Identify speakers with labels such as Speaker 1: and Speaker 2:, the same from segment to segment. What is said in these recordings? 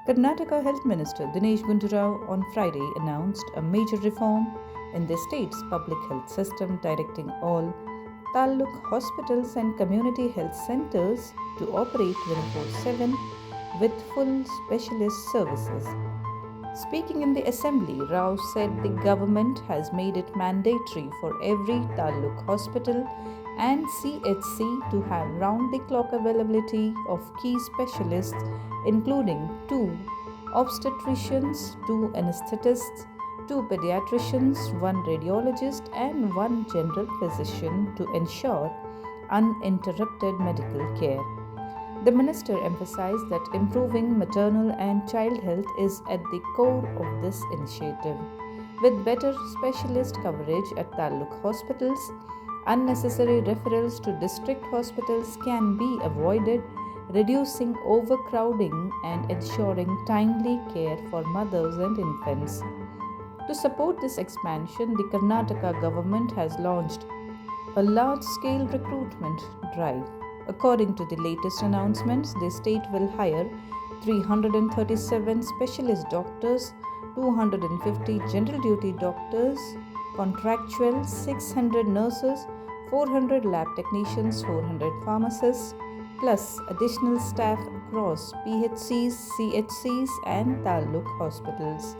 Speaker 1: Karnataka Health Minister Dinesh Gundu Rao on Friday announced a major reform in the state's public health system, directing all Taluk hospitals and community health centers to operate 24/7 with full specialist services. Speaking in the assembly, Rao said the government has made it mandatory for every Taluk hospital and CHC to have round the clock availability of key specialists, including two obstetricians, two anesthetists, two pediatricians, one radiologist, and one general physician to ensure uninterrupted medical care. The minister emphasized that improving maternal and child health is at the core of this initiative. With better specialist coverage at Taluk hospitals, unnecessary referrals to district hospitals can be avoided, reducing overcrowding and ensuring timely care for mothers and infants. To support this expansion, the Karnataka government has launched a large scale recruitment drive. According to the latest announcements, the state will hire 337 specialist doctors, 250 general duty doctors, contractual 600 nurses, 400 lab technicians, 400 pharmacists, plus additional staff across PHCs, CHCs, and Taluk hospitals.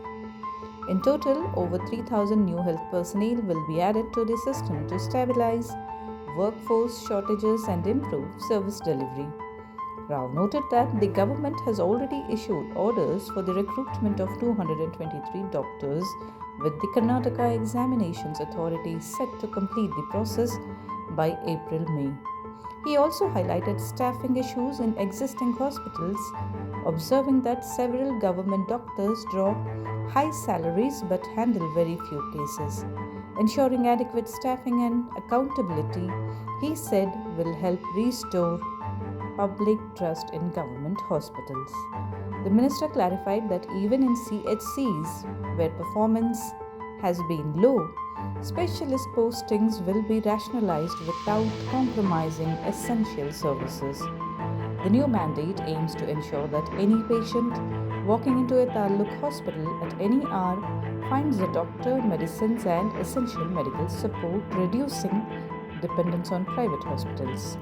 Speaker 1: In total, over 3,000 new health personnel will be added to the system to stabilize workforce shortages and improve service delivery. Rao noted that the government has already issued orders for the recruitment of 223 doctors, with the Karnataka Examinations Authority set to complete the process by April-May. He also highlighted staffing issues in existing hospitals, observing that several government doctors draw high salaries but handle very few cases. Ensuring adequate staffing and accountability, he said, will help restore public trust in government hospitals. The minister clarified that even in CHCs, where performance has been low, specialist postings will be rationalized without compromising essential services. The new mandate aims to ensure that any patient walking into a Taluk hospital at any hour finds a doctor, medicines, and essential medical support, reducing dependence on private hospitals.